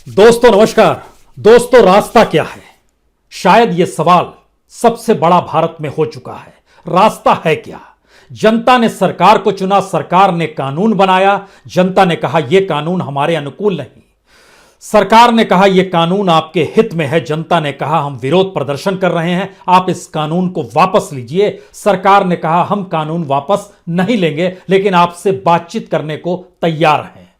दोस्तों नमस्कार। दोस्तों रास्ता क्या है? शायद यह सवाल सबसे बड़ा भारत में हो चुका है। रास्ता है क्या? जनता ने सरकार को चुना, सरकार ने कानून बनाया, जनता ने कहा यह कानून हमारे अनुकूल नहीं। सरकार ने कहा यह कानून आपके हित में है, जनता ने कहा हम विरोध प्रदर्शन कर रहे हैं, आप इस कानून को वापस लीजिए। सरकार ने कहा हम कानून वापस नहीं लेंगे, लेकिन आपसे बातचीत करने को तैयार हैं।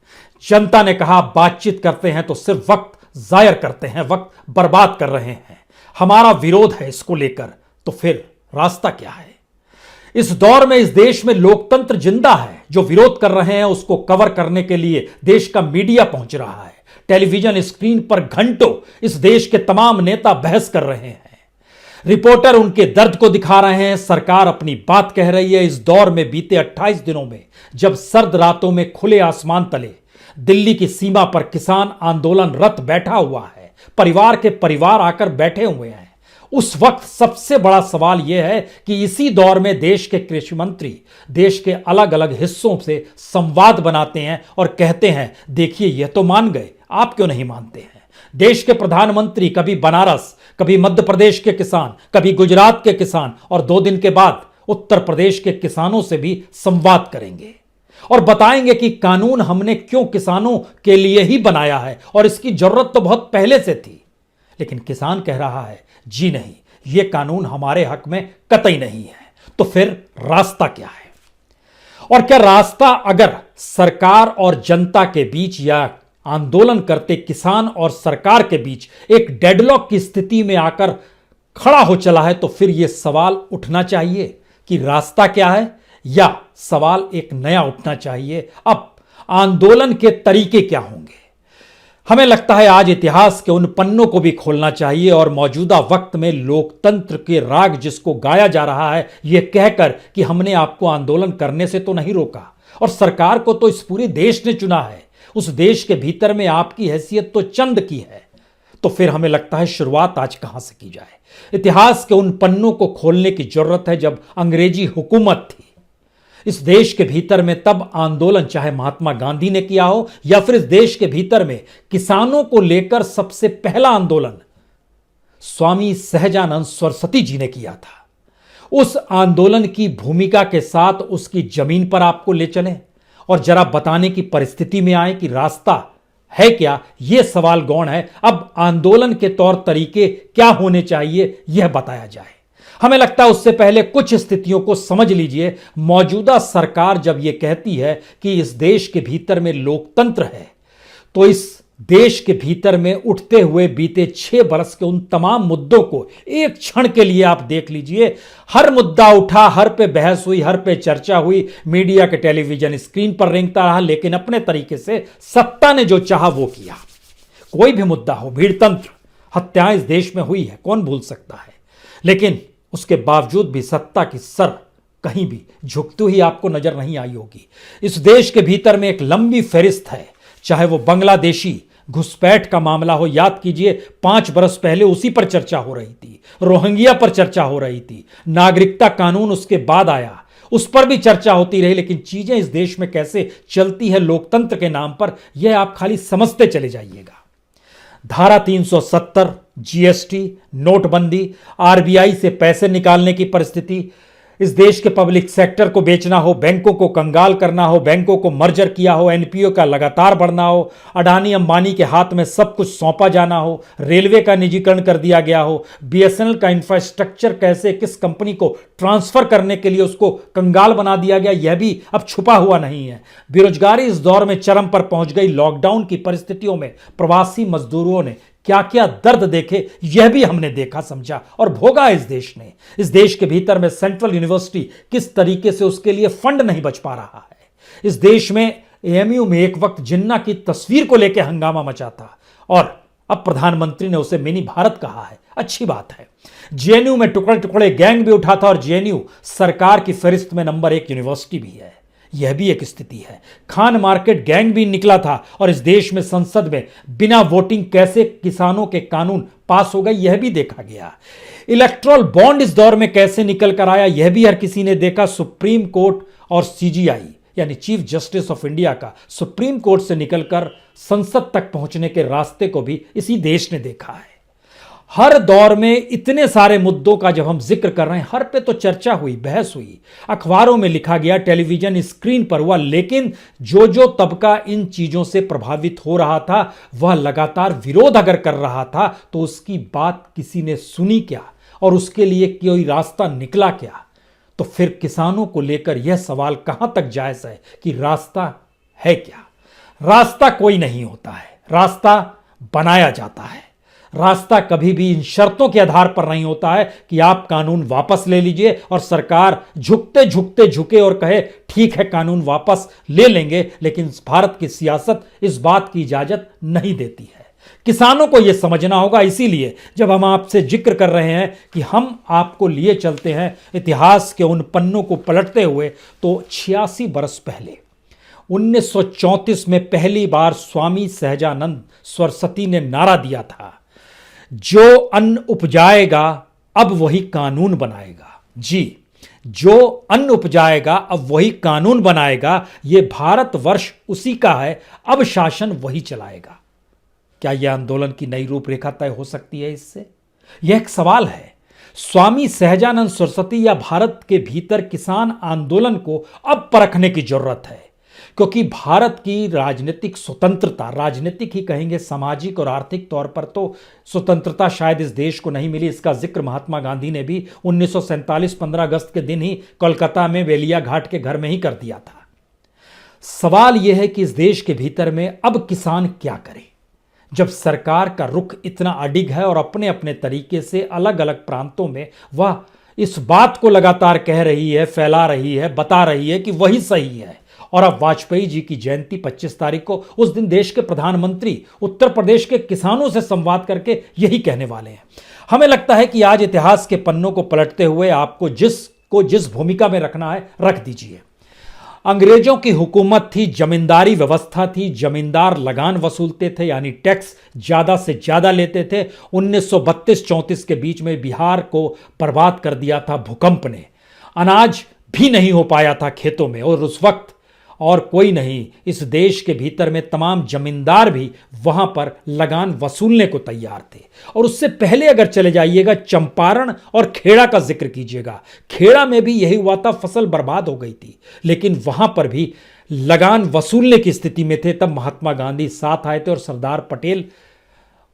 जनता ने कहा बातचीत करते हैं तो सिर्फ वक्त जायर करते हैं, वक्त बर्बाद कर रहे हैं, हमारा विरोध है इसको लेकर। तो फिर रास्ता क्या है? इस दौर में इस देश में लोकतंत्र जिंदा है। जो विरोध कर रहे हैं उसको कवर करने के लिए देश का मीडिया पहुंच रहा है। टेलीविजन स्क्रीन पर घंटों इस देश के तमाम नेता बहस कर रहे हैं, रिपोर्टर उनके दर्द को दिखा रहे हैं, सरकार अपनी बात कह रही है। इस दौर में बीते 28 दिनों में जब सर्द रातों में खुले आसमान तले दिल्ली की सीमा पर किसान आंदोलनरत बैठा हुआ है, परिवार के परिवार आकर बैठे हुए हैं, उस वक्त सबसे बड़ा सवाल यह है कि इसी दौर में देश के कृषि मंत्री देश के अलग अलग हिस्सों से संवाद बनाते हैं और कहते हैं देखिए यह तो मान गए, आप क्यों नहीं मानते हैं। देश के प्रधानमंत्री कभी बनारस, कभी मध्य प्रदेश के किसान, कभी गुजरात के किसान और 2 दिन के बाद उत्तर प्रदेश के किसानों से भी संवाद करेंगे और बताएंगे कि कानून हमने क्यों किसानों के लिए ही बनाया है और इसकी जरूरत तो बहुत पहले से थी। लेकिन किसान कह रहा है जी नहीं, यह कानून हमारे हक में कतई नहीं है। तो फिर रास्ता क्या है? और क्या रास्ता अगर सरकार और जनता के बीच या आंदोलन करते किसान और सरकार के बीच एक डेडलॉक की स्थिति में आकर खड़ा हो चला है, तो फिर यह सवाल उठना चाहिए कि रास्ता क्या है, या सवाल एक नया उठना चाहिए अब आंदोलन के तरीके क्या होंगे। हमें लगता है आज इतिहास के उन पन्नों को भी खोलना चाहिए और मौजूदा वक्त में लोकतंत्र के राग जिसको गाया जा रहा है यह कहकर कि हमने आपको आंदोलन करने से तो नहीं रोका और सरकार को तो इस पूरे देश ने चुना है, उस देश के भीतर में आपकी हैसियत तो चंद की है। तो फिर हमें लगता है शुरुआत आज कहां से की जाए। इतिहास के उन पन्नों को खोलने की जरूरत है जब अंग्रेजी हुकूमत थी इस देश के भीतर में, तब आंदोलन चाहे महात्मा गांधी ने किया हो या फिर इस देश के भीतर में किसानों को लेकर सबसे पहला आंदोलन स्वामी सहजानंद सरस्वती जी ने किया था। उस आंदोलन की भूमिका के साथ उसकी जमीन पर आपको ले चलें और जरा बताने की परिस्थिति में आए कि रास्ता है क्या। यह सवाल गौण है। अब आंदोलन के तौर तरीके क्या होने चाहिए यह बताया जाए। हमें लगता है उससे पहले कुछ स्थितियों को समझ लीजिए। मौजूदा सरकार जब यह कहती है कि इस देश के भीतर में लोकतंत्र है, तो इस देश के भीतर में उठते हुए बीते 6 बरस के उन तमाम मुद्दों को एक क्षण के लिए आप देख लीजिए। हर मुद्दा उठा, हर पे बहस हुई, हर पे चर्चा हुई, मीडिया के टेलीविजन स्क्रीन पर रेंगता रहा, लेकिन अपने तरीके से सत्ता ने जो चाहा वो किया। कोई भी मुद्दा हो, भीड़तंत्र, हत्याएं इस देश में हुई है, कौन भूल सकता है, लेकिन उसके बावजूद भी सत्ता की सर कहीं भी झुकती हुई आपको नजर नहीं आई होगी। इस देश के भीतर में एक लंबी फहरिस्त है, चाहे वो बांग्लादेशी घुसपैठ का मामला हो। याद कीजिए 5 बरस पहले उसी पर चर्चा हो रही थी, रोहिंग्या पर चर्चा हो रही थी, नागरिकता कानून उसके बाद आया, उस पर भी चर्चा होती रही। लेकिन चीजें इस देश में कैसे चलती है लोकतंत्र के नाम पर, यह आप खाली समझते चले जाइएगा। धारा 370, जीएसटी, नोटबंदी, आरबीआई से पैसे निकालने की परिस्थिति, इस देश के पब्लिक सेक्टर को बेचना हो, बैंकों को कंगाल करना हो, बैंकों को मर्जर किया हो, एनपीओ का लगातार बढ़ना हो, अडानी अंबानी के हाथ में सब कुछ सौंपा जाना हो, रेलवे का निजीकरण कर दिया गया हो, बीएसएनएल का इंफ्रास्ट्रक्चर कैसे किस कंपनी को ट्रांसफर करने के लिए उसको कंगाल बना दिया गया, यह भी अब छुपा हुआ नहीं है। बेरोजगारी इस दौर में चरम पर पहुंच गई। लॉकडाउन की परिस्थितियों में प्रवासी मजदूरों ने क्या क्या दर्द देखे यह भी हमने देखा, समझा और भोगा इस देश ने। इस देश के भीतर में सेंट्रल यूनिवर्सिटी किस तरीके से उसके लिए फंड नहीं बच पा रहा है। इस देश में एएमयू में एक वक्त जिन्ना की तस्वीर को लेकर हंगामा मचा था और अब प्रधानमंत्री ने उसे मिनी भारत कहा है, अच्छी बात है। जेएनयू में टुकड़े टुकड़े गैंग भी उठा था और जेएनयू सरकार की फहरिस्त में नंबर 1 यूनिवर्सिटी भी है, यह भी एक स्थिति है। खान मार्केट गैंग भी निकला था और इस देश में संसद में बिना वोटिंग कैसे किसानों के कानून पास हो गए यह भी देखा गया। इलेक्ट्रल बॉन्ड इस दौर में कैसे निकल कर आया यह भी हर किसी ने देखा। सुप्रीम कोर्ट और सीजीआई यानी चीफ जस्टिस ऑफ इंडिया का सुप्रीम कोर्ट से निकलकर संसद तक पहुंचने के रास्ते को भी इसी देश ने देखा है। हर दौर में इतने सारे मुद्दों का जब हम जिक्र कर रहे हैं, हर पे तो चर्चा हुई, बहस हुई, अखबारों में लिखा गया, टेलीविजन स्क्रीन पर हुआ, लेकिन जो जो तबका इन चीजों से प्रभावित हो रहा था वह लगातार विरोध अगर कर रहा था तो उसकी बात किसी ने सुनी क्या और उसके लिए कोई रास्ता निकला क्या? तो फिर किसानों को लेकर यह सवाल कहां तक जायज है कि रास्ता है क्या? रास्ता कोई नहीं होता है, रास्ता बनाया जाता है। रास्ता कभी भी इन शर्तों के आधार पर नहीं होता है कि आप कानून वापस ले लीजिए और सरकार झुकते झुकते झुके और कहे ठीक है कानून वापस ले लेंगे, लेकिन भारत की सियासत इस बात की इजाजत नहीं देती है। किसानों को यह समझना होगा। इसीलिए जब हम आपसे जिक्र कर रहे हैं कि हम आपको लिए चलते हैं इतिहास के उन पन्नों को पलटते हुए, तो 86 बरस पहले 1934 में पहली बार स्वामी सहजानंद सरस्वती ने नारा दिया था, जो अन्न उपजाएगा अब वही कानून बनाएगा। जी, जो अन्न उपजाएगा अब वही कानून बनाएगा। यह भारतवर्ष उसी का है, अब शासन वही चलाएगा। क्या यह आंदोलन की नई रूपरेखा तय हो सकती है इससे? यह एक सवाल है। स्वामी सहजानंद सरस्वती या भारत के भीतर किसान आंदोलन को अब परखने की जरूरत है, क्योंकि भारत की राजनीतिक स्वतंत्रता, राजनीतिक ही कहेंगे, सामाजिक और आर्थिक तौर पर तो स्वतंत्रता शायद इस देश को नहीं मिली। इसका जिक्र महात्मा गांधी ने भी 1947 15 अगस्त के दिन ही कोलकाता में वेलिया घाट के घर में ही कर दिया था। सवाल यह है कि इस देश के भीतर में अब किसान क्या करे, जब सरकार का रुख इतना अडिग है और अपने अपने तरीके से अलग अलग प्रांतों में वह इस बात को लगातार कह रही है, फैला रही है, बता रही है कि वही सही है। और अब वाजपेयी जी की जयंती 25 तारीख को, उस दिन देश के प्रधानमंत्री उत्तर प्रदेश के किसानों से संवाद करके यही कहने वाले हैं। हमें लगता है कि आज इतिहास के पन्नों को पलटते हुए आपको जिस भूमिका में रखना है रख दीजिए। अंग्रेजों की हुकूमत थी, जमींदारी व्यवस्था थी, जमींदार लगान वसूलते थे, यानी टैक्स ज्यादा से ज्यादा लेते थे। 1932-34 के बीच में बिहार को बर्बाद कर दिया था भूकंप ने। अनाज भी नहीं हो पाया था खेतों में, और उस वक्त और कोई नहीं, इस देश के भीतर में तमाम जमींदार भी वहां पर लगान वसूलने को तैयार थे। और उससे पहले अगर चले जाइएगा चंपारण और खेड़ा का जिक्र कीजिएगा, खेड़ा में भी यही हुआ था, फसल बर्बाद हो गई थी, लेकिन वहां पर भी लगान वसूलने की स्थिति में थे। तब महात्मा गांधी साथ आए थे और सरदार पटेल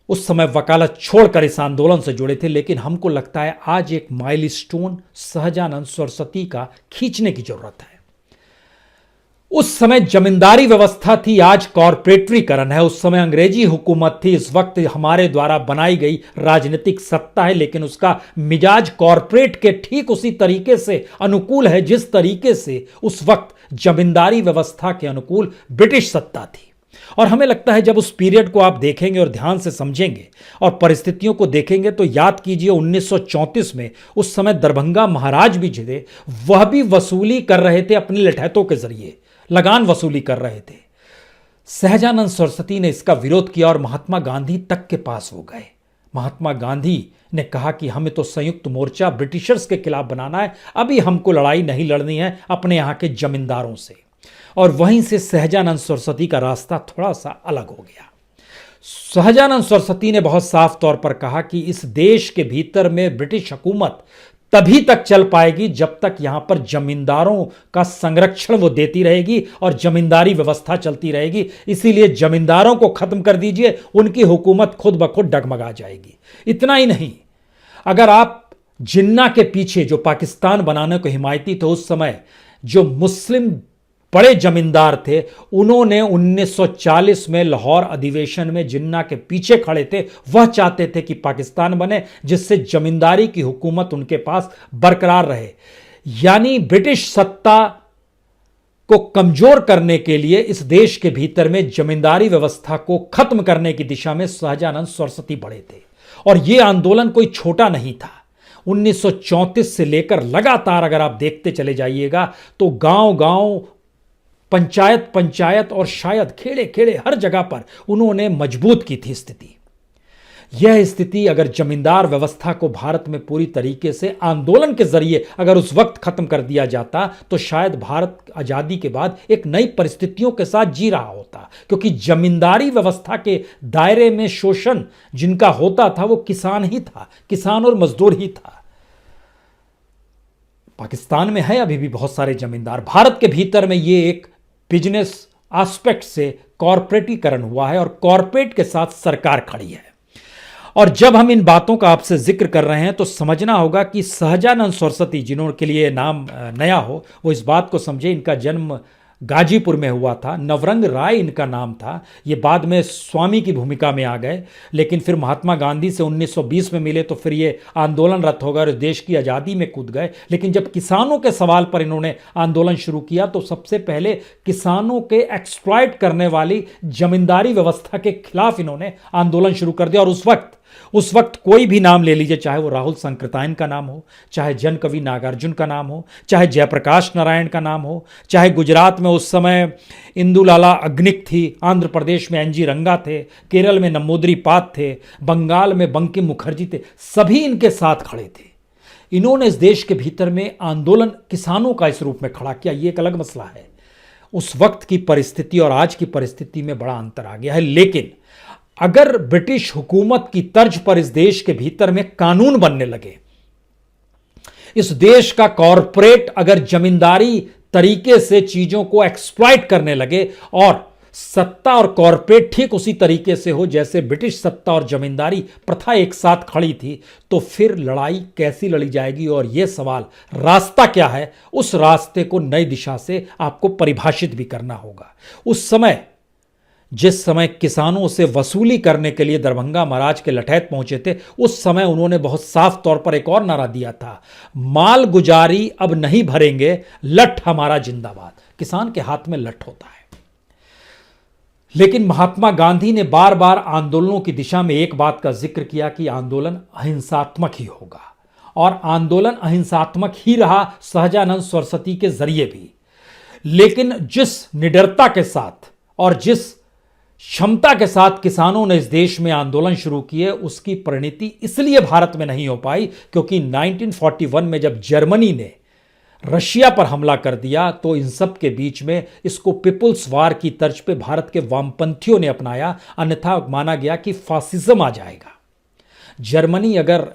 उस समय वकालत छोड़कर इस आंदोलन से जुड़े थे। लेकिन हमको लगता है आज एक माइलस्टोन सहजानंद सरस्वती का खींचने की जरूरत है। उस समय जमींदारी व्यवस्था थी, आज कॉर्पोरेटरीकरण है। उस समय अंग्रेजी हुकूमत थी, इस वक्त हमारे द्वारा बनाई गई राजनीतिक सत्ता है, लेकिन उसका मिजाज कॉर्पोरेट के ठीक उसी तरीके से अनुकूल है जिस तरीके से उस वक्त जमींदारी व्यवस्था के अनुकूल ब्रिटिश सत्ता थी। और हमें लगता है जब उस पीरियड को आप देखेंगे और ध्यान से समझेंगे और परिस्थितियों को देखेंगे, तो याद कीजिए 1934 में उस समय दरभंगा महाराज भी थे, वह भी वसूली कर रहे थे अपने लठैतों के जरिए, लगान वसूली कर रहे थे। सहजानंद सरस्वती ने इसका विरोध किया और महात्मा गांधी तक के पास हो गए। महात्मा गांधी ने कहा कि हमें तो संयुक्त मोर्चा ब्रिटिशर्स के खिलाफ बनाना है, अभी हमको लड़ाई नहीं लड़नी है अपने यहां के जमींदारों से। और वहीं से सहजानंद सरस्वती का रास्ता थोड़ा सा अलग हो गया। सहजानंद सरस्वती ने बहुत साफ तौर पर कहा कि इस देश के भीतर में ब्रिटिश हुकूमत तभी तक चल पाएगी जब तक यहां पर जमींदारों का संरक्षण वो देती रहेगी और जमींदारी व्यवस्था चलती रहेगी। इसीलिए जमींदारों को खत्म कर दीजिए, उनकी हुकूमत खुद ब खुद डगमगा जाएगी। इतना ही नहीं, अगर आप जिन्ना के पीछे जो पाकिस्तान बनाने को हिमायती थे, उस समय जो मुस्लिम बड़े जमींदार थे, उन्होंने 1940 में लाहौर अधिवेशन में जिन्ना के पीछे खड़े थे। वह चाहते थे कि पाकिस्तान बने जिससे जमींदारी की हुकूमत उनके पास बरकरार रहे। यानी ब्रिटिश सत्ता को कमजोर करने के लिए इस देश के भीतर में जमींदारी व्यवस्था को खत्म करने की दिशा में सहजानंद सरस्वती बढ़े थे। और यह आंदोलन कोई छोटा नहीं था। 1934 से लेकर लगातार अगर आप देखते चले जाइएगा तो गांव गांव, पंचायत पंचायत और शायद खेड़े खेड़े हर जगह पर उन्होंने मजबूत की थी स्थिति। यह स्थिति अगर जमींदार व्यवस्था को भारत में पूरी तरीके से आंदोलन के जरिए अगर उस वक्त खत्म कर दिया जाता तो शायद भारत आजादी के बाद एक नई परिस्थितियों के साथ जी रहा होता, क्योंकि जमींदारी व्यवस्था के दायरे में शोषण जिनका होता था वो किसान ही था, किसान और मजदूर ही था। पाकिस्तान में है अभी भी बहुत सारे जमींदार। भारत के भीतर में ये एक बिजनेस एस्पेक्ट से कॉरपोरेटीकरण हुआ है और कॉरपोरेट के साथ सरकार खड़ी है। और जब हम इन बातों का आपसे जिक्र कर रहे हैं तो समझना होगा कि सहजानंद सरस्वती, जिनके लिए नाम नया हो वो इस बात को समझे, इनका जन्म गाजीपुर में हुआ था। नवरंग राय इनका नाम था। ये बाद में स्वामी की भूमिका में आ गए, लेकिन फिर महात्मा गांधी से 1920 में मिले तो फिर ये आंदोलनरत हो गए और देश की आज़ादी में कूद गए। लेकिन जब किसानों के सवाल पर इन्होंने आंदोलन शुरू किया तो सबसे पहले किसानों के एक्सप्लॉइट करने वाली जमींदारी व्यवस्था के खिलाफ इन्होंने आंदोलन शुरू कर दिया। और उस वक्त कोई भी नाम ले लीजिए, चाहे वो राहुल सांकृत्यायन का नाम हो, चाहे जन कवि नागार्जुन का नाम हो, चाहे जयप्रकाश नारायण का नाम हो, चाहे गुजरात में उस समय इंदुलाला अग्निक थी, आंध्र प्रदेश में एनजी रंगा थे, केरल में नंबूदरी पाद थे, बंगाल में बंकिम मुखर्जी थे, सभी इनके साथ खड़े थे। इन्होंने इस देश के भीतर में आंदोलन किसानों का इस रूप में खड़ा किया। ये एक अलग मसला है। उस वक्त की परिस्थिति और आज की परिस्थिति में बड़ा अंतर आ गया है। लेकिन अगर ब्रिटिश हुकूमत की तर्ज पर इस देश के भीतर में कानून बनने लगे, इस देश का कॉरपोरेट अगर जमींदारी तरीके से चीजों को एक्सप्लॉइट करने लगे और सत्ता और कॉरपोरेट ठीक उसी तरीके से हो जैसे ब्रिटिश सत्ता और जमींदारी प्रथा एक साथ खड़ी थी, तो फिर लड़ाई कैसी लड़ी जाएगी? और यह सवाल रास्ता क्या है, उस रास्ते को नई दिशा से आपको परिभाषित भी करना होगा। उस समय जिस समय किसानों से वसूली करने के लिए दरभंगा महाराज के लठैत पहुंचे थे, उस समय उन्होंने बहुत साफ तौर पर एक और नारा दिया था, माल गुजारी अब नहीं भरेंगे, लठ हमारा जिंदाबाद। किसान के हाथ में लठ होता है। लेकिन महात्मा गांधी ने बार बार आंदोलनों की दिशा में एक बात का जिक्र किया कि आंदोलन अहिंसात्मक ही होगा, और आंदोलन अहिंसात्मक ही रहा सहजानंद सरस्वती के जरिए भी। लेकिन जिस निडरता के साथ और जिस क्षमता के साथ किसानों ने इस देश में आंदोलन शुरू किए, उसकी परिणति इसलिए भारत में नहीं हो पाई क्योंकि 1941 में जब जर्मनी ने रशिया पर हमला कर दिया तो इन सब के बीच में इसको पीपुल्स वार की तर्ज पे भारत के वामपंथियों ने अपनाया, अन्यथा माना गया कि फासिज्म आ जाएगा। जर्मनी अगर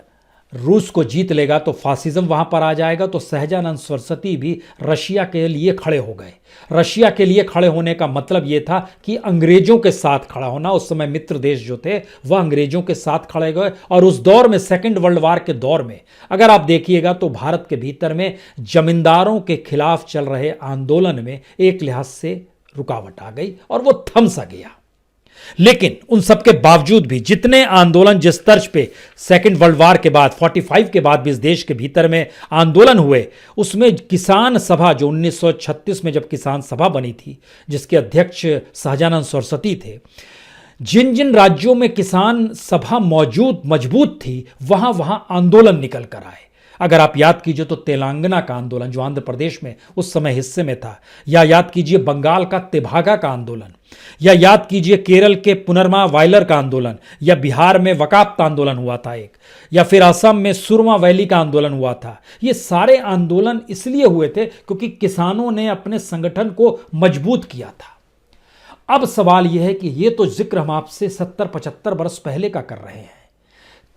रूस को जीत लेगा तो फासिज्म वहां पर आ जाएगा। तो सहजानंद सरस्वती भी रशिया के लिए खड़े हो गए। रशिया के लिए खड़े होने का मतलब यह था कि अंग्रेजों के साथ खड़ा होना। उस समय मित्र देश जो थे वह अंग्रेजों के साथ खड़े गए। और उस दौर में, सेकेंड वर्ल्ड वार के दौर में, अगर आप देखिएगा तो भारत के भीतर में जमींदारों के खिलाफ चल रहे आंदोलन में एक लिहाज से रुकावट आ गई और वो थम सा गया। लेकिन उन सबके बावजूद भी जितने आंदोलन जिस तर्ज पे सेकेंड वर्ल्ड वार के बाद 45 के बाद भी इस देश के भीतर में आंदोलन हुए, उसमें किसान सभा जो 1936 में जब किसान सभा बनी थी, जिसके अध्यक्ष सहजानंद सरस्वती थे, जिन जिन राज्यों में किसान सभा मजबूत थी वहां वहां आंदोलन निकल कर आए। अगर आप याद कीजिए तो तेलंगाना का आंदोलन जो आंध्र प्रदेश में उस समय हिस्से में था, या याद कीजिए बंगाल का तेभागा का आंदोलन, या याद कीजिए केरल के पुनरमा वायलर का आंदोलन, या बिहार में वकाफ्त आंदोलन हुआ था एक, या फिर असम में सुरमा वैली का आंदोलन हुआ था। ये सारे आंदोलन इसलिए हुए थे क्योंकि किसानों ने अपने संगठन को मजबूत किया था। अब सवाल यह है कि ये तो जिक्र हम आपसे 70-75 वर्ष पहले का कर रहे हैं।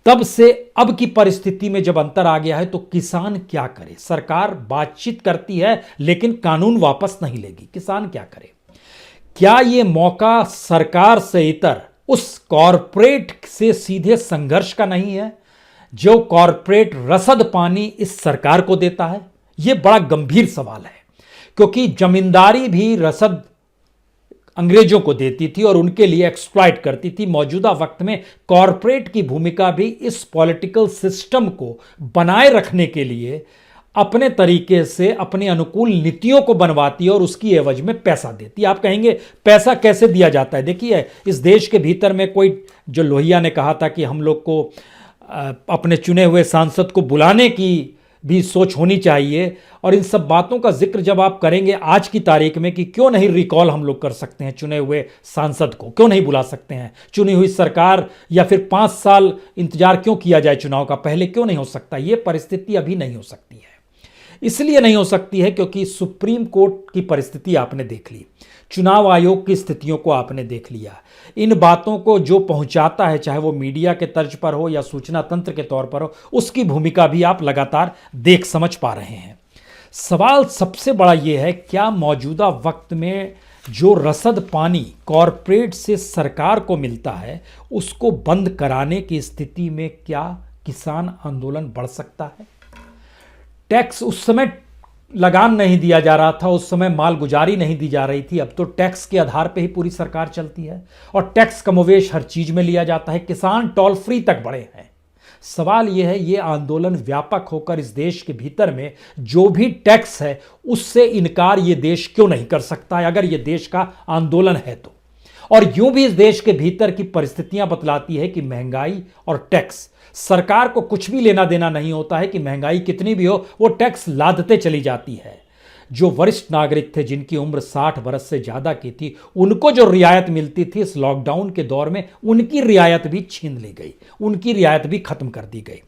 तब से अब की परिस्थिति में जब अंतर आ गया है तो किसान क्या करे? सरकार बातचीत करती है लेकिन कानून वापस नहीं लेगी। किसान क्या करे? क्या यह मौका सरकार से इतर उस कॉरपोरेट से सीधे संघर्ष का नहीं है जो कॉरपोरेट रसद पानी इस सरकार को देता है? यह बड़ा गंभीर सवाल है, क्योंकि जमींदारी भी रसद अंग्रेजों को देती थी और उनके लिए एक्सप्लॉइट करती थी। मौजूदा वक्त में कॉरपोरेट की भूमिका भी इस पॉलिटिकल सिस्टम को बनाए रखने के लिए अपने तरीके से अपने अनुकूल नीतियों को बनवाती है और उसकी एवज में पैसा देती है। आप कहेंगे पैसा कैसे दिया जाता है? देखिए, इस देश के भीतर में कोई, जो लोहिया ने कहा था कि हम लोग को अपने चुने हुए सांसद को बुलाने की भी सोच होनी चाहिए। और इन सब बातों का जिक्र जब आप करेंगे आज की तारीख में कि क्यों नहीं रिकॉल हम लोग कर सकते हैं चुने हुए सांसद को, क्यों नहीं बुला सकते हैं चुनी हुई सरकार, या फिर 5 साल इंतजार क्यों किया जाए चुनाव का, पहले क्यों नहीं हो सकता, ये परिस्थिति अभी नहीं हो सकती है। इसलिए नहीं हो सकती है क्योंकि सुप्रीम कोर्ट की परिस्थिति आपने देख ली, चुनाव आयोग की स्थितियों को आपने देख लिया। इन बातों को जो पहुंचाता है, चाहे वो मीडिया के तर्ज पर हो या सूचना तंत्र के तौर पर हो, उसकी भूमिका भी आप लगातार देख समझ पा रहे हैं। सवाल सबसे बड़ा यह है, क्या मौजूदा वक्त में जो रसद पानी कॉरपोरेट से सरकार को मिलता है उसको बंद कराने की स्थिति में क्या किसान आंदोलन बढ़ सकता है? टैक्स उस समय लगान नहीं दिया जा रहा था, उस समय मालगुजारी नहीं दी जा रही थी, अब तो टैक्स के आधार पे ही पूरी सरकार चलती है और टैक्स कमोवेश हर चीज में लिया जाता है। किसान टोल फ्री तक बढ़े हैं। सवाल यह है, ये आंदोलन व्यापक होकर इस देश के भीतर में जो भी टैक्स है उससे इनकार ये देश क्यों नहीं कर सकता है, अगर ये देश का आंदोलन है तो। और यूं भी इस देश के भीतर की परिस्थितियां बतलाती है कि महंगाई और टैक्स, सरकार को कुछ भी लेना देना नहीं होता है कि महंगाई कितनी भी हो, वो टैक्स लादते चली जाती है। जो वरिष्ठ नागरिक थे जिनकी उम्र 60 बरस से ज्यादा की थी, उनको जो रियायत मिलती थी इस लॉकडाउन के दौर में, उनकी रियायत भी छीन ली गई, उनकी रियायत भी खत्म कर दी गई।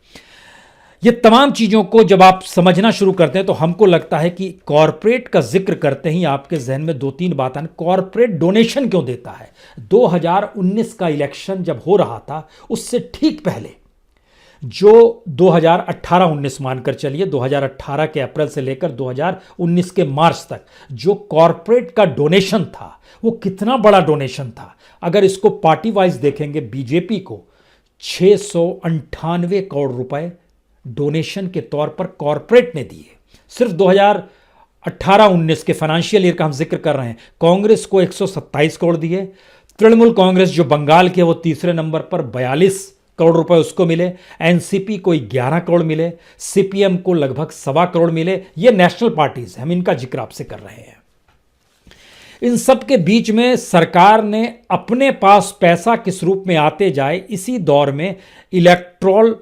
ये तमाम चीज़ों को जब आप समझना शुरू करते हैं तो हमको लगता है कि कॉरपोरेट का जिक्र करते ही आपके जहन में 2-3 बात आने। कॉरपोरेट डोनेशन क्यों देता है? 2019 का इलेक्शन जब हो रहा था उससे ठीक पहले जो 2018-19 मानकर चलिए, 2018 के अप्रैल से लेकर 2019 के मार्च तक जो कॉरपोरेट का डोनेशन था वो कितना बड़ा डोनेशन था। अगर इसको पार्टी वाइज देखेंगे, बीजेपी को 698 करोड़ रुपए डोनेशन के तौर पर कॉरपोरेट ने दिए। सिर्फ 2018-19 के फाइनेंशियल ईयर का हम जिक्र कर रहे हैं। कांग्रेस को 127 करोड़ दिए, तृणमूल कांग्रेस जो बंगाल के वो तीसरे नंबर पर 42 करोड़ रुपए उसको मिले, एनसीपी को 11 करोड़ मिले, सीपीएम को लगभग 1.25 करोड़ मिले। ये नेशनल पार्टीज, हम इनका जिक्र आपसे कर रहे हैं। इन सब के बीच में सरकार ने अपने पास पैसा किस रूप में आते जाए, इसी दौर में इलेक्टोरल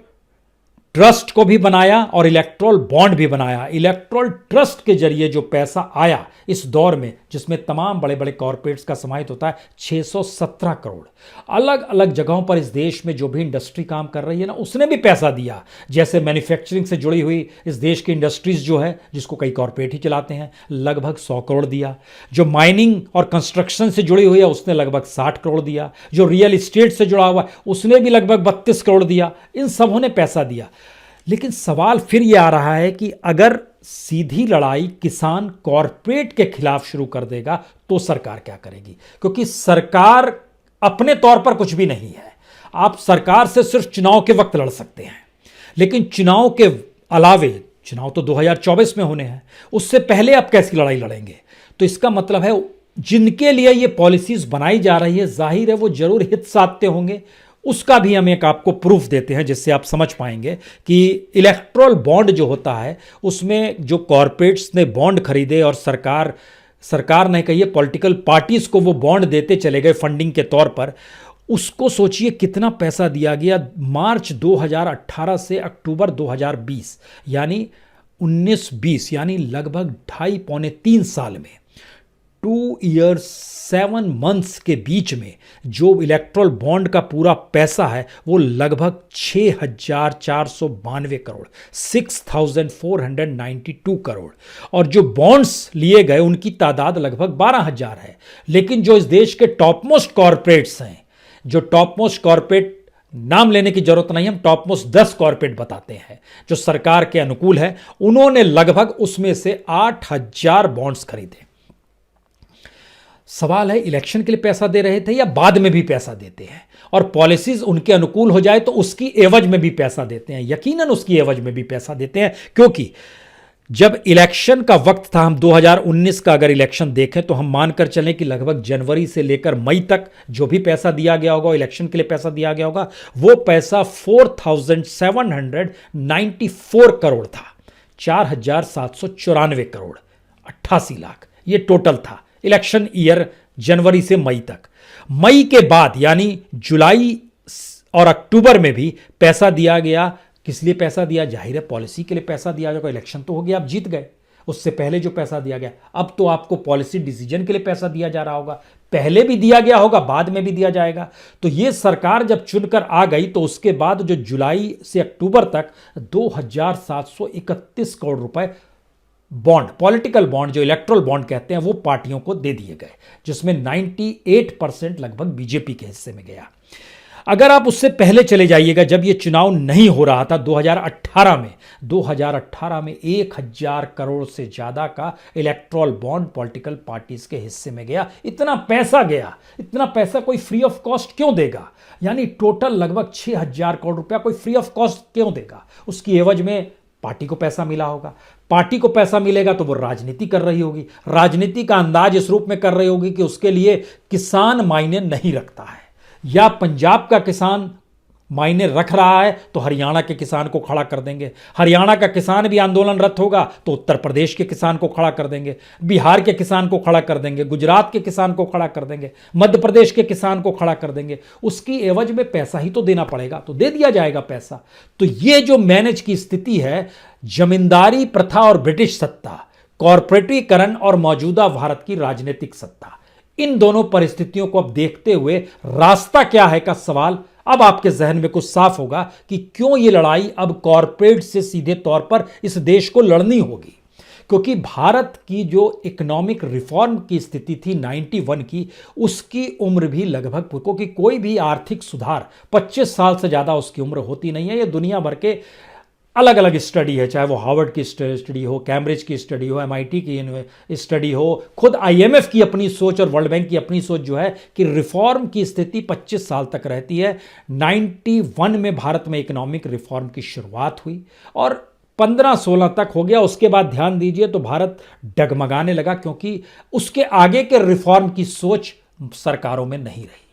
ट्रस्ट को भी बनाया और इलेक्ट्रॉल बॉन्ड भी बनाया। इलेक्ट्रॉल ट्रस्ट के जरिए जो पैसा आया इस दौर में, जिसमें तमाम बड़े बड़े कॉरपोरेट्स का समाहित होता है, 617 करोड़। अलग अलग जगहों पर इस देश में जो भी इंडस्ट्री काम कर रही है ना, उसने भी पैसा दिया। जैसे मैन्युफैक्चरिंग से जुड़ी हुई इस देश की इंडस्ट्रीज जो है, जिसको कई कॉरपोरेट ही चलाते हैं, लगभग 100 करोड़ दिया। जो माइनिंग और कंस्ट्रक्शन से जुड़ी हुई है उसने लगभग 60 करोड़ दिया। जो रियल इस्टेट से जुड़ा हुआ है उसने भी लगभग 32 करोड़ दिया। इन सबों ने पैसा दिया। लेकिन सवाल फिर यह आ रहा है कि अगर सीधी लड़ाई किसान कॉरपोरेट के खिलाफ शुरू कर देगा तो सरकार क्या करेगी? क्योंकि सरकार अपने तौर पर कुछ भी नहीं है। आप सरकार से सिर्फ चुनाव के वक्त लड़ सकते हैं, लेकिन चुनाव के अलावे, चुनाव तो 2024 में होने हैं, उससे पहले आप कैसी लड़ाई लड़ेंगे? तो इसका मतलब है जिनके लिए ये पॉलिसीज बनाई जा रही है, जाहिर है वो जरूर हित साधते होंगे। उसका भी हम एक आपको प्रूफ देते हैं जिससे आप समझ पाएंगे कि इलेक्ट्रल बॉन्ड जो होता है उसमें जो कॉरपोरेट्स ने बॉन्ड खरीदे और सरकार ने कहिए पॉलिटिकल पार्टीज को वो बॉन्ड देते चले गए फंडिंग के तौर पर, उसको सोचिए कितना पैसा दिया गया। मार्च 2018 से अक्टूबर 2020 यानी 19-20 यानी लगभग 2.5-3 साल में, 2 years 7 months के बीच में जो इलेक्ट्रल बॉन्ड का पूरा पैसा है वो लगभग 6,492 करोड़, 6,492 करोड़। और जो बॉन्ड्स लिए गए उनकी तादाद लगभग 12,000 है। लेकिन जो इस देश के टॉप मोस्ट कॉरपोरेट्स हैं, जो टॉप मोस्ट कॉरपोरेट, नाम लेने की जरूरत नहीं, हम टॉप मोस्ट 10 कॉरपोरेट बताते हैं जो सरकार के अनुकूल है, उन्होंने लगभग उसमें से 8,000 बॉन्ड्स खरीदे। सवाल है इलेक्शन के लिए पैसा दे रहे थे या बाद में भी पैसा देते हैं, और पॉलिसीज उनके अनुकूल हो जाए तो उसकी एवज में भी पैसा देते हैं। यकीनन उसकी एवज में भी पैसा देते हैं, क्योंकि जब इलेक्शन का वक्त था, हम 2019 का अगर इलेक्शन देखें तो हम मानकर चलें कि लगभग जनवरी से लेकर मई तक जो भी पैसा दिया गया होगा, इलेक्शन के लिए पैसा दिया गया होगा, वो पैसा 4,794 करोड़ था। 4,794 करोड़, 88 लाख, ये टोटल था इलेक्शन ईयर जनवरी से मई तक। मई के बाद यानी जुलाई और अक्टूबर में भी पैसा दिया गया किस लिए पैसा दिया? जाहिर है पॉलिसी के लिए पैसा दिया जाएगा। इलेक्शन तो हो गया, आप जीत गए। उससे पहले जो पैसा दिया गया, अब तो आपको पॉलिसी डिसीजन के लिए पैसा दिया जा रहा होगा। पहले भी दिया गया होगा, बाद में भी दिया जाएगा। तो ये सरकार जब चुनकर आ गई तो उसके बाद जो जुलाई से अक्टूबर तक 2731 करोड़ रुपए बॉन्ड, पॉलिटिकल बॉन्ड जो इलेक्ट्रल बॉन्ड कहते हैं, वो पार्टियों को दे दिए गए, जिसमें 98% लगभग बीजेपी के हिस्से में गया। अगर आप उससे पहले चले जाइएगा, जब ये चुनाव नहीं हो रहा था 2018 में 1000 करोड़ से ज्यादा का इलेक्ट्रल बॉन्ड पॉलिटिकल पार्टीज के हिस्से में गया। इतना पैसा गया, इतना पैसा कोई फ्री ऑफ कॉस्ट क्यों देगा? यानी टोटल लगभग 6000 करोड़ रुपया कोई फ्री ऑफ कॉस्ट क्यों देगा? उसकी एवज में पार्टी को पैसा मिला होगा। पार्टी को पैसा मिलेगा तो वो राजनीति कर रही होगी। राजनीति का अंदाज इस रूप में कर रही होगी कि उसके लिए किसान मायने नहीं रखता है, या पंजाब का किसान मायने रख रहा है तो हरियाणा के किसान को खड़ा कर देंगे। हरियाणा का किसान भी आंदोलनरत होगा तो उत्तर प्रदेश के किसान को खड़ा कर देंगे, बिहार के किसान को खड़ा कर देंगे, गुजरात के किसान को खड़ा कर देंगे, मध्य प्रदेश के किसान को खड़ा कर देंगे। उसकी एवज में पैसा ही तो देना पड़ेगा, तो दे दिया जाएगा पैसा। तो ये जो मैनेज की स्थिति है, जमींदारी प्रथा और ब्रिटिश सत्ता, कॉर्पोरेटीकरण और मौजूदा भारत की राजनीतिक सत्ता, इन दोनों परिस्थितियों को अब देखते हुए रास्ता क्या है का सवाल अब आपके जहन में कुछ साफ होगा कि क्यों ये लड़ाई अब कॉर्पोरेट से सीधे तौर पर इस देश को लड़नी होगी। क्योंकि भारत की जो इकोनॉमिक रिफॉर्म की स्थिति थी 91 की, उसकी उम्र भी लगभग, क्योंकि कोई भी आर्थिक सुधार 25 साल से ज़्यादा उसकी उम्र होती नहीं है। ये दुनिया भर के अलग अलग स्टडी है, चाहे वो हार्वर्ड की स्टडी हो, कैम्ब्रिज की स्टडी हो, MIT की स्टडी हो, खुद IMF की अपनी सोच और वर्ल्ड बैंक की अपनी सोच जो है कि रिफॉर्म की स्थिति 25 साल तक रहती है। 91 में भारत में इकोनॉमिक रिफॉर्म की शुरुआत हुई और 15-16 तक हो गया। उसके बाद ध्यान दीजिए तो भारत डगमगाने लगा, क्योंकि उसके आगे के रिफॉर्म की सोच सरकारों में नहीं रही।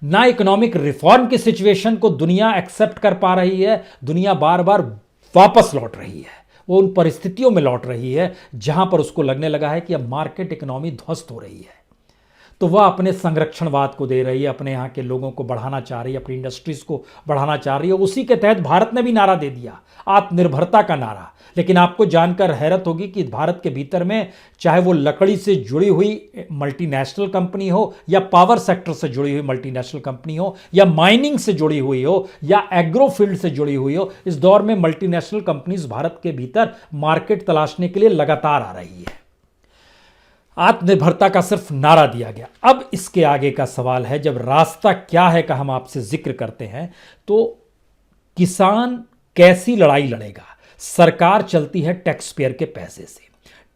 ना इकोनॉमिक रिफॉर्म की सिचुएशन को दुनिया एक्सेप्ट कर पा रही है। दुनिया बार बार वापस लौट रही है, वो उन परिस्थितियों में लौट रही है जहां पर उसको लगने लगा है कि अब मार्केट इकोनॉमी ध्वस्त हो रही है। तो वह अपने संरक्षणवाद को दे रही है, अपने यहाँ के लोगों को बढ़ाना चाह रही है, अपनी इंडस्ट्रीज को बढ़ाना चाह रही है। उसी के तहत भारत ने भी नारा दे दिया, आत्मनिर्भरता का नारा। लेकिन आपको जानकर हैरत होगी कि भारत के भीतर में, चाहे वो लकड़ी से जुड़ी हुई मल्टीनेशनल कंपनी हो, या पावर सेक्टर से जुड़ी हुई मल्टीनेशनल कंपनी हो, या माइनिंग से जुड़ी हुई हो, या एग्रो फील्ड से जुड़ी हुई हो, इस दौर में मल्टीनेशनल कंपनीज भारत के भीतर मार्केट तलाशने के लिए लगातार आ रही है। आत्मनिर्भरता का सिर्फ नारा दिया गया। अब इसके आगे का सवाल है, जब रास्ता क्या है का हम आपसे जिक्र करते हैं, तो किसान कैसी लड़ाई लड़ेगा? सरकार चलती है टैक्स पेयर के पैसे से।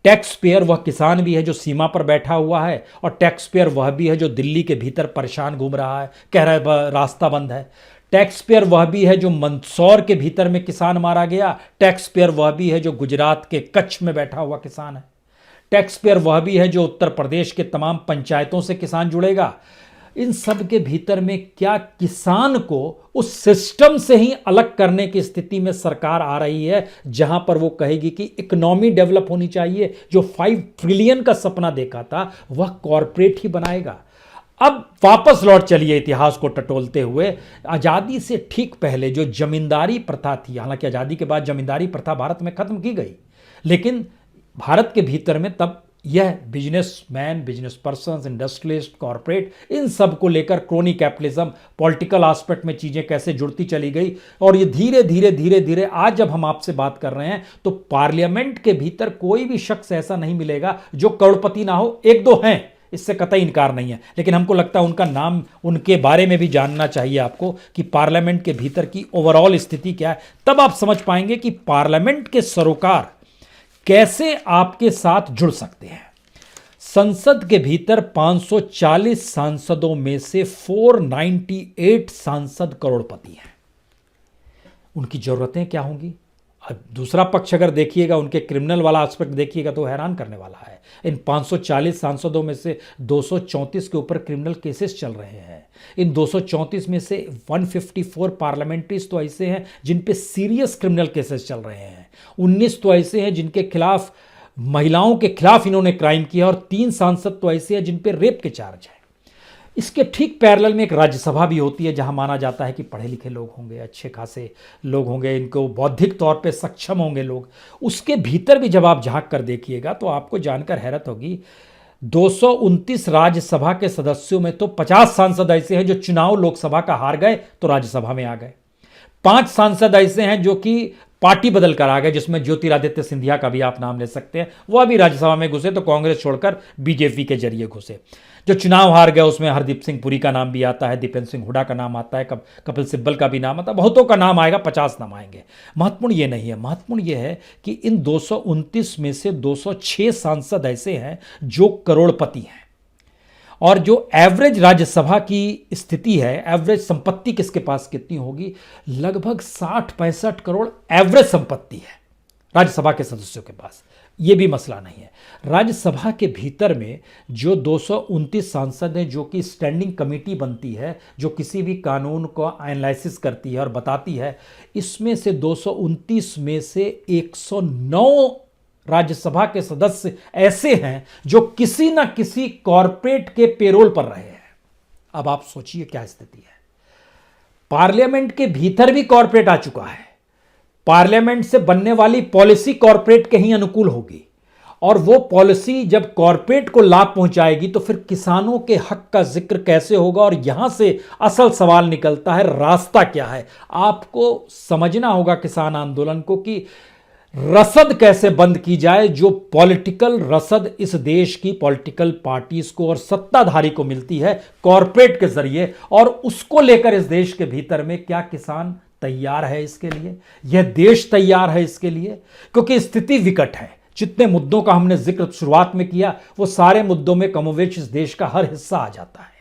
टैक्स पेयर वह किसान भी है जो सीमा पर बैठा हुआ है, और टैक्स पेयर वह भी है जो दिल्ली के भीतर परेशान घूम रहा है, कह रहा है रास्ता बंद है। टैक्स पेयर वह भी है जो मंदसौर के भीतर में किसान मारा गया। टैक्स पेयर वह भी है जो गुजरात के कच्छ में बैठा हुआ किसान है। टैक्स पेयर वह भी है जो उत्तर प्रदेश के तमाम पंचायतों से किसान जुड़ेगा। इन सब के भीतर में क्या किसान को उस सिस्टम से ही अलग करने की स्थिति में सरकार आ रही है, जहां पर वो कहेगी कि इकोनॉमी डेवलप होनी चाहिए? जो 5 ट्रिलियन का सपना देखा था वह कॉरपोरेट ही बनाएगा। अब वापस लौट चलिए इतिहास को टटोलते हुए। आज़ादी से ठीक पहले जो जमींदारी प्रथा थी, हालांकि आज़ादी के बाद जमींदारी प्रथा भारत में खत्म की गई, लेकिन भारत के भीतर में तब यह businessman, business person, industrialist, corporate, इन सब को लेकर क्रोनी कैपिटलिज्म, पॉलिटिकल एस्पेक्ट में चीज़ें कैसे जुड़ती चली गई। और ये धीरे धीरे धीरे धीरे आज जब हम आपसे बात कर रहे हैं तो पार्लियामेंट के भीतर कोई भी शख्स ऐसा नहीं मिलेगा जो करोड़पति ना हो। एक दो हैं, इससे कतई इनकार नहीं है, लेकिन हमको लगता है उनका नाम, उनके बारे में भी जानना चाहिए आपको कि पार्लियामेंट के भीतर की ओवरऑल स्थिति क्या है। तब आप समझ पाएंगे कि पार्लियामेंट के सरोकार कैसे आपके साथ जुड़ सकते हैं। संसद के भीतर 540 सांसदों में से 498 सांसद करोड़पति हैं। उनकी जरूरतें क्या होंगी? अब दूसरा पक्ष अगर देखिएगा, उनके क्रिमिनल वाला एस्पेक्ट देखिएगा तो हैरान करने वाला है। इन 540 सांसदों में से 234 के ऊपर क्रिमिनल केसेस चल रहे हैं। इन 234 में से 154 पार्लियामेंट्रीज तो ऐसे हैं जिन पे सीरियस क्रिमिनल केसेस चल रहे हैं। 19 तो ऐसे हैं जिनके खिलाफ, महिलाओं के खिलाफ इन्होंने क्राइम किया, और 3 सांसद तो ऐसे हैं जिन पे रेप के चार्ज है। इसके ठीक पैरेलल में एक राज्यसभा भी होती है, जहां माना जाता है कि पढ़े लिखे लोग होंगे, अच्छे खासे लोग होंगे, इनको बौद्धिक तौर पे सक्षम होंगे लोग। उसके भीतर भी जब आप झांक कर देखिएगा तो आपको जानकर हैरत होगी, 229 राज्यसभा के सदस्यों में तो 50 सांसद ऐसे हैं जो चुनाव लोकसभा का हार गए तो राज्यसभा में आ गए। 5 सांसद ऐसे हैं जो कि पार्टी बदल कर आ गए, जिसमें ज्योतिरादित्य सिंधिया का भी आप नाम ले सकते हैं, वह अभी राज्यसभा में घुसे तो कांग्रेस छोड़कर बीजेपी के जरिए घुसे। जो चुनाव हार गए उसमें हरदीप सिंह पुरी का नाम भी आता है, दीपेंद्र सिंह हुड्डा का नाम आता है, कपिल सिब्बल का भी नाम आता है, बहुतों का नाम आएगा, 50 नाम आएंगे। महत्वपूर्ण ये नहीं है, महत्वपूर्ण ये है कि इन 229 में से 206 सांसद ऐसे हैं जो करोड़पति हैं। और जो एवरेज राज्यसभा की स्थिति है, एवरेज संपत्ति किसके पास कितनी होगी, लगभग 60-65 करोड़ एवरेज संपत्ति है राज्यसभा के सदस्यों के पास। ये भी मसला नहीं है। राज्यसभा के भीतर में जो 229 सांसद हैं, जो कि स्टैंडिंग कमेटी बनती है, जो किसी भी कानून को एनालिसिस करती है और बताती है, इसमें से 229 में से 109 राज्यसभा के सदस्य ऐसे हैं जो किसी ना किसी कॉरपोरेट के पेरोल पर रहे हैं। अब आप सोचिए क्या स्थिति है। पार्लियामेंट के भीतर भी कॉरपोरेट आ चुका है। पार्लियामेंट से बनने वाली पॉलिसी कॉरपोरेट के ही अनुकूल होगी, और वो पॉलिसी जब कॉरपोरेट को लाभ पहुंचाएगी तो फिर किसानों के हक का जिक्र कैसे होगा। और यहां से असल सवाल निकलता है, रास्ता क्या है। आपको समझना होगा किसान आंदोलन को कि रसद कैसे बंद की जाए, जो पॉलिटिकल रसद इस देश की पॉलिटिकल पार्टीज को और सत्ताधारी को मिलती है कॉरपोरेट के जरिए, और उसको लेकर इस देश के भीतर में क्या किसान तैयार है इसके लिए, यह देश तैयार है इसके लिए। क्योंकि स्थिति विकट है। जितने मुद्दों का हमने जिक्र शुरुआत में किया, वो सारे मुद्दों में कमोवेश इस देश का हर हिस्सा आ जाता है।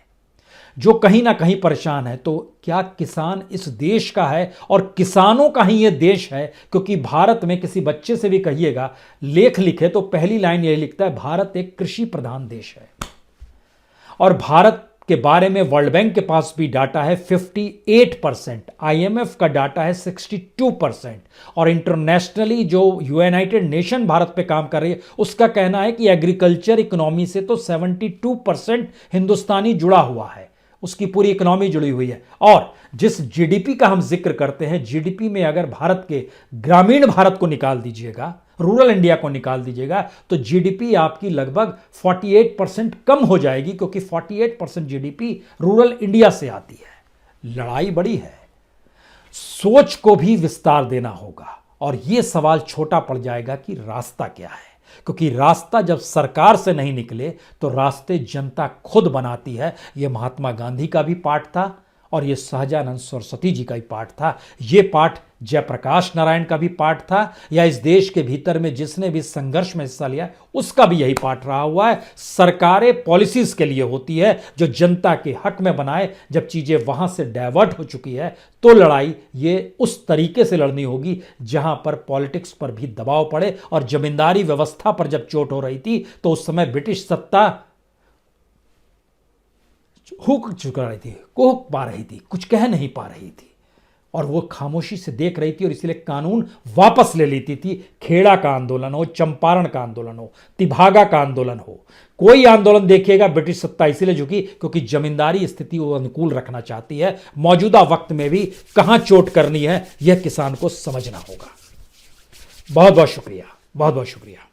जो कहीं ना कहीं परेशान है, तो क्या किसान इस देश का है और किसानों का ही ये देश है। क्योंकि भारत में किसी बच्चे से भी कहिएगा लेख लिखे तो पहली लाइन यही लिखता है, भारत एक कृषि प्रधान देश है। और भारत के बारे में वर्ल्ड बैंक के पास भी डाटा है 58%, आईएमएफ का डाटा है 62%, और इंटरनेशनली जो यूनाइटेड नेशन भारत पे काम कर रही है उसका कहना है कि एग्रीकल्चर इकोनॉमी से तो 72% हिंदुस्तानी जुड़ा हुआ है, उसकी पूरी इकोनॉमी जुड़ी हुई है। और जिस जीडीपी का हम जिक्र करते हैं, जीडीपी में अगर भारत के ग्रामीण भारत को निकाल दीजिएगा, रूरल इंडिया को निकाल दीजिएगा, तो जीडीपी आपकी लगभग 48% कम हो जाएगी, क्योंकि 48% जीडीपी रूरल इंडिया से आती है। लड़ाई बड़ी है, सोच को भी विस्तार देना होगा, और यह सवाल छोटा पड़ जाएगा कि रास्ता क्या है। क्योंकि रास्ता जब सरकार से नहीं निकले तो रास्ते जनता खुद बनाती है। यह महात्मा गांधी का भी पाठ था, और यह सहजानंद सरस्वती जी का भी पाठ था, यह पाठ जयप्रकाश नारायण का भी पाठ था, या इस देश के भीतर में जिसने भी संघर्ष में हिस्सा लिया उसका भी यही पाठ रहा हुआ है। सरकारें पॉलिसीज के लिए होती है जो जनता के हक में बनाए। जब चीजें वहां से डाइवर्ट हो चुकी है तो लड़ाई ये उस तरीके से लड़नी होगी जहां पर पॉलिटिक्स पर भी दबाव पड़े। और जमींदारी व्यवस्था पर जब चोट हो रही थी तो उस समय ब्रिटिश सत्ता हुक चुका रही थी, कोहक पा रही थी, कुछ कह नहीं पा रही थी, और वो खामोशी से देख रही थी, और इसलिए कानून वापस ले लेती थी। खेड़ा का आंदोलन हो, चंपारण का आंदोलन हो, तिभागा का आंदोलन हो, कोई आंदोलन देखिएगा, ब्रिटिश सत्ता इसीलिए झुकी क्योंकि जमींदारी स्थिति वो अनुकूल रखना चाहती है। मौजूदा वक्त में भी कहां चोट करनी है यह किसान को समझना होगा। बहुत बहुत शुक्रिया, बहुत बहुत शुक्रिया।